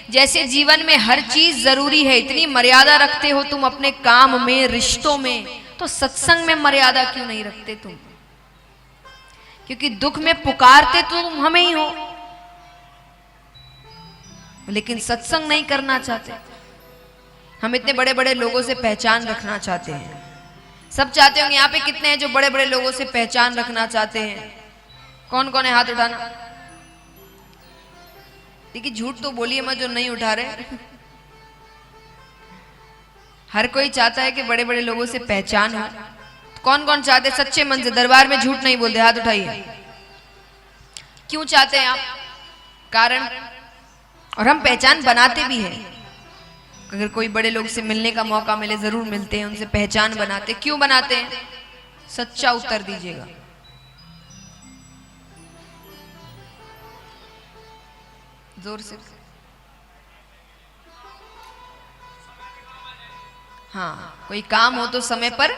जैसे जीवन में हर चीज जरूरी है, इतनी मर्यादा रखते हो तुम अपने काम में, रिश्तों में, तो सत्संग में मर्यादा क्यों नहीं रखते तुम? क्योंकि दुख में पुकारते तो तुम हमें ही हो, लेकिन सत्संग नहीं करना चाहते। हम इतने बड़े बड़े लोगों से पहचान रखना चाहते हैं। सब चाहते होंगे, यहाँ पे कितने हैं जो बड़े बड़े लोगों से पहचान रखना चाहते हैं? कौन कौन है, हाथ उठाना। देखिए झूठ तो बोलिए मत जो नहीं उठा रहे। हर कोई चाहता है कि बड़े बड़े लोगों से पहचान हो। कौन कौन चाहते सच्चे मन से, दरबार में झूठ नहीं बोलते, हाथ उठाइए। क्यों चाहते हैं आप? कारण, और हम पहचान बनाते भी हैं। अगर कोई बड़े लोग से मिलने का मौका मिले, जरूर मिलते हैं, उनसे पहचान बनाते। क्यों बनाते हैं? सच्चा उत्तर दीजिएगा। जोर से। हाँ, कोई काम हो तो समय पर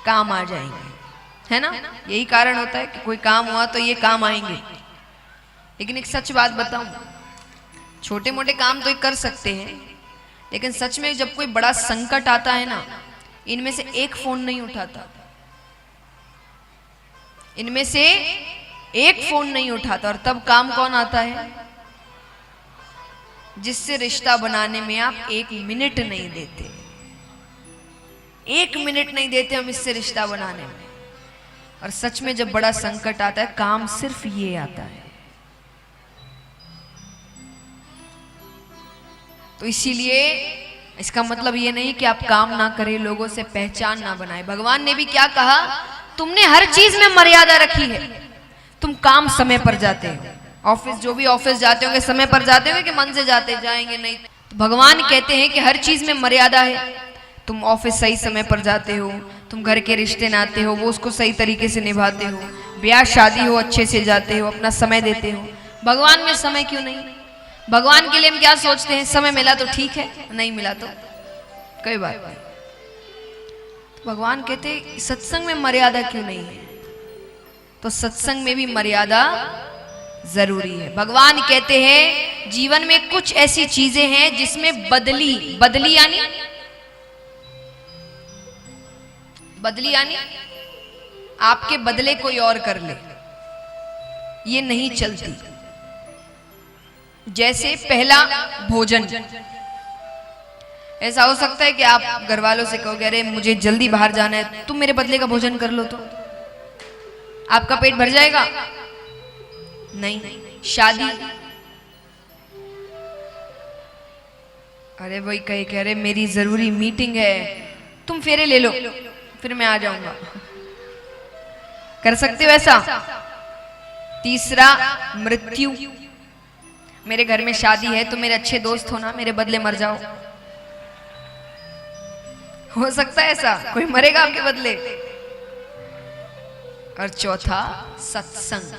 काम आ जाएंगे, है ना? यही कारण होता है कि कोई काम हुआ तो ये काम आएंगे। लेकिन एक सच बात बताऊं, छोटे मोटे काम तो ये कर सकते हैं, लेकिन सच में जब कोई बड़ा संकट आता है ना, इनमें से एक फोन नहीं उठाता, इनमें से एक फोन नहीं उठाता। और तब काम कौन आता है? जिससे रिश्ता बनाने में आप एक मिनट नहीं देते, एक मिनट नहीं देते हम इससे रिश्ता बनाने में। और सच में जब बड़ा संकट आता है, काम सिर्फ ये आता है। तो इसीलिए इसका मतलब ये नहीं कि आप काम ना करें, लोगों से पहचान ना बनाए। भगवान ने भी क्या कहा? तुमने हर चीज में मर्यादा रखी है। तुम काम समय पर जाते हो, ऑफिस, जो भी ऑफिस जाते होंगे समय पर जाते होंगे कि मन से जाते जाएंगे नहीं। तो भगवान कहते हैं कि हर चीज में मर्यादा है। तुम ऑफिस सही समय पर जाते हो, तुम घर के रिश्ते नाते हो वो उसको सही तरीके से निभाते हो, ब्याह शादी हो अच्छे से जाते हो, अपना समय देते हो। भगवान में समय क्यों नहीं? भगवान के लिए हम क्या सोचते हैं? समय मिला तो ठीक है, नहीं मिला तो कोई बात नहीं। तो भगवान कहते सत्संग में मर्यादा क्यों नहीं है? तो सत्संग में भी मर्यादा जरूरी है। भगवान कहते हैं जीवन में कुछ ऐसी चीजें हैं जिसमें बदली यानी आपके बदले कोई और कर ले, ये नहीं चलती। जैसे पहला भोजन, ऐसा हो सकता है कि आप घर वालों से कहोगे अरे मुझे जल्दी बाहर जाना है, तुम मेरे बदले का भोजन कर लो, तो आपका पेट भर जाएगा? नहीं। शादी, अरे भाई कह रहे मेरी जरूरी मीटिंग है, तुम फेरे ले लो फिर मैं आ जाऊंगा, कर सकते हो ऐसा? तीसरा मृत्यु, मेरे घर में शादी है, तुम मेरे अच्छे दोस्त हो ना, मेरे बदले मर जाओ, हो सकता है ऐसा? कोई मरेगा आपके बदले? और चौथा सत्संग,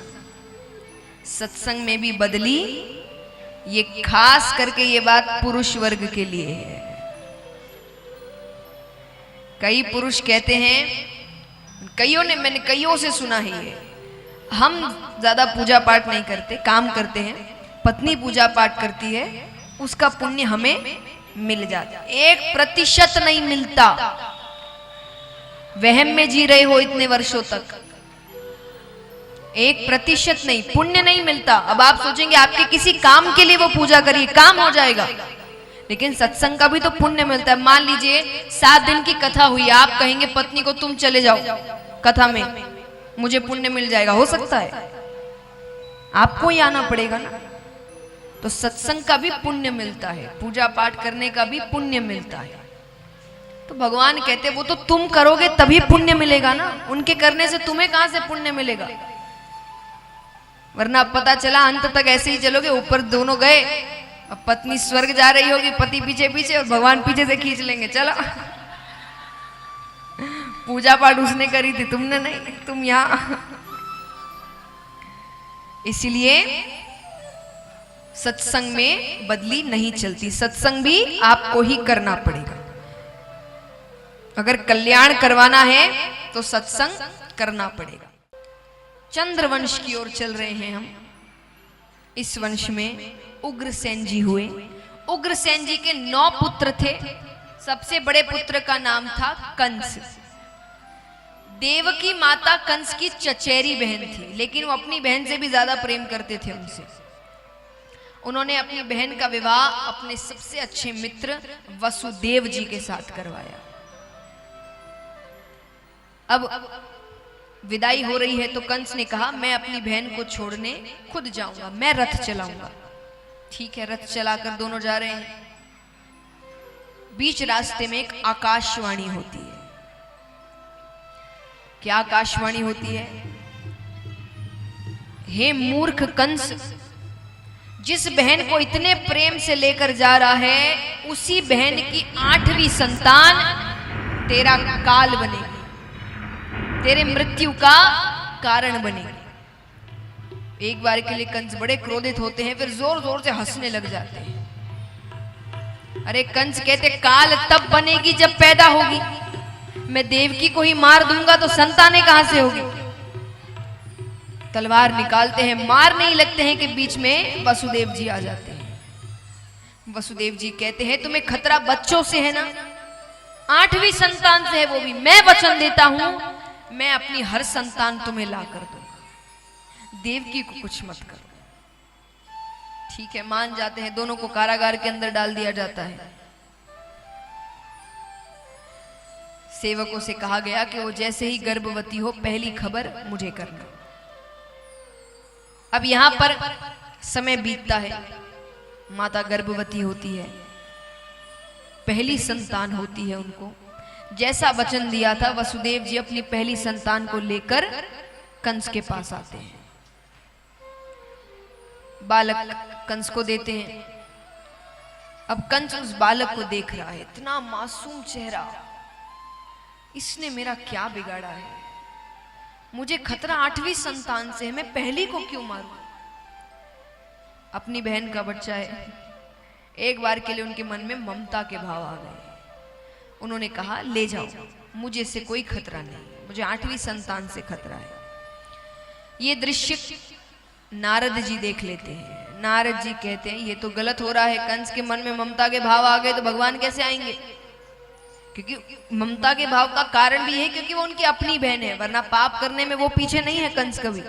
सत्संग में भी बदली। ये खास करके ये बात पुरुष वर्ग के लिए है। कई पुरुष कहते हैं, मैंने कईयों से सुना है ये, हम ज्यादा पूजा पाठ नहीं करते, काम करते हैं, पत्नी पूजा पाठ करती है, उसका पुण्य हमें मिल जाता। 1% नहीं मिलता। वहम में जी रहे हो इतने वर्षों तक, 1% नहीं, पुण्य नहीं मिलता। अब आप सोचेंगे आपके किसी काम के लिए वो पूजा करिए, काम हो जाएगा, लेकिन सत्संग का भी तो पुण्य मिलता है। मान लीजिए 7 दिन की कथा हुई, आप कहेंगे पत्नी को तुम चले जाओ कथा में, मुझे पुण्य मिल जाएगा, हो सकता है? आपको ही आना पड़ेगा ना। तो सत्संग का भी पुण्य मिलता है, पूजा पाठ करने का भी पुण्य मिलता है। तो भगवान कहते वो तो तुम करोगे तभी पुण्य मिलेगा ना, उनके करने से तुम्हें कहां से पुण्य मिलेगा? वरना पता चला अंत तक ऐसे ही चलोगे, ऊपर दोनों गए, अब पत्नी स्वर्ग जा रही होगी, पति पीछे पीछे और भगवान पीछे से खींच लेंगे, चलो पूजा पाठ उसने करी थी, तुमने नहीं, तुम यहां। इसलिए सत्संग में बदली नहीं चलती, सत्संग भी आपको ही करना पड़ेगा। अगर कल्याण करवाना है तो सत्संग करना पड़ेगा। चंद्रवंश की ओर चल रहे हैं हम। इस वंश में उग्रसेन जी हुए। उग्रसेन जी के 9 पुत्र थे। सबसे बड़े पुत्र का नाम था कंस। देवकी माता कंस की चचेरी बहन थी, लेकिन वो अपनी बहन से भी ज्यादा प्रेम करते थे उनसे। उन्होंने अपनी बहन का विवाह अपने सबसे अच्छे मित्र वसुदेव जी के साथ करवाया। अब विदाई हो रही है तो कंस ने कहा मैं अपनी बहन को छोड़ने खुद जाऊंगा, मैं रथ चलाऊंगा। ठीक है, रथ चलाकर दोनों जा रहे हैं। बीच रास्ते में एक आकाशवाणी होती है। क्या आकाशवाणी होती है? हे मूर्ख कंस, जिस बहन को इतने प्रेम से लेकर जा रहा है उसी बहन की 8वीं संतान तेरा काल बनेगी, तेरे मृत्यु का कारण बनेगी। एक बार के लिए कंस बड़े क्रोधित होते हैं, फिर जोर जोर से हंसने लग जाते हैं। अरे कंस कहते काल तब बनेगी जब पैदा होगी। मैं देवकी को ही मार दूंगा तो संतानें कहां से होगी? तलवार निकालते हैं, मार नहीं लगते हैं कि बीच में वसुदेव जी आ जाते हैं। वसुदेव जी कहते हैं तुम्हें खतरा बच्चों से है ना, 8वीं संतान से है, वो भी मैं वचन देता हूं मैं अपनी हर संतान तुम्हें ला कर दूंगा, देवकी को कुछ मत करो। ठीक है, मान जाते हैं। दोनों को कारागार के अंदर डाल दिया जाता है। सेवकों से कहा गया कि वो जैसे ही गर्भवती हो पहली खबर मुझे करना। अब यहां पर समय बीतता है, माता गर्भवती होती है, पहली संतान होती है उनको। जैसा वचन दिया था वसुदेव जी अपनी पहली संतान को लेकर कंस के पास आते हैं। बालक कंस को देते हैं। अब कंस उस बालक को देख रहा है, इतना मासूम चेहरा, इसने मेरा क्या बिगाड़ा है? मुझे खतरा 8वीं संतान से है, मैं पहली को क्यों मारूं? अपनी बहन का बच्चा है। एक बार के लिए उनके मन में ममता के भाव आ गए। उन्होंने कहा ले जाओ, मुझे से कोई खतरा नहीं, मुझे 8वीं संतान से खतरा है। ये दृश्य नारद जी देख लेते हैं। नारद जी कहते हैं ये तो गलत हो रहा है, कंस के मन में ममता के भाव आ गए तो भगवान कैसे आएंगे? क्योंकि ममता के भाव का कारण भी है क्योंकि वो उनकी अपनी बहन है, वरना पाप करने में वो पीछे नहीं है कंस कभी।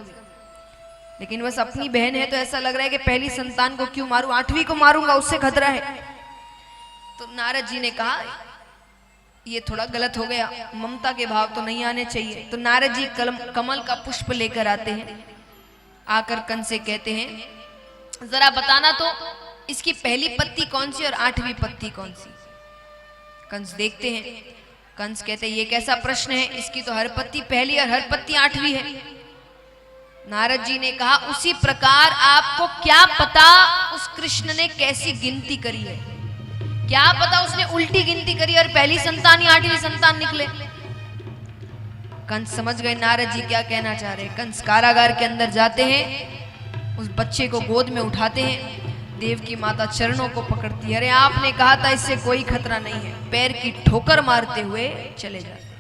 लेकिन बस अपनी बहन है तो ऐसा लग रहा है कि पहली संतान को क्यों मारूं, 8वीं को मारूंगा उससे खतरा है। तो नारद जी ने कहा ये थोड़ा गलत हो गया, ममता के भाव तो नहीं आने चाहिए। तो नारद जी कमल का पुष्प लेकर आते हैं। आकर कंस से कहते हैं जरा बताना तो इसकी पहली पत्ती कौन सी और 8वीं पत्ती कौन सी? कंस देखते हैं। कंस कहते हैं ये कैसा प्रश्न है, इसकी तो हर पत्ती पहली और हर पत्ती 8वीं है। नारद जी ने कहा उसी प्रकार आपको क्या पता उस कृष्ण ने कैसी गिनती करी है, क्या पता उसने उल्टी गिनती करी और पहली संतान ही 8वीं संतान निकले। कंस समझ गए नारद जी क्या कहना चाह रहे हैं। कंस कारागार के अंदर जाते हैं, उस बच्चे को गोद में उठाते हैं। देवकी माता चरणों को पकड़ती है, अरे आपने कहा था इससे कोई खतरा नहीं है, पैर की ठोकर मारते हुए चले जाते।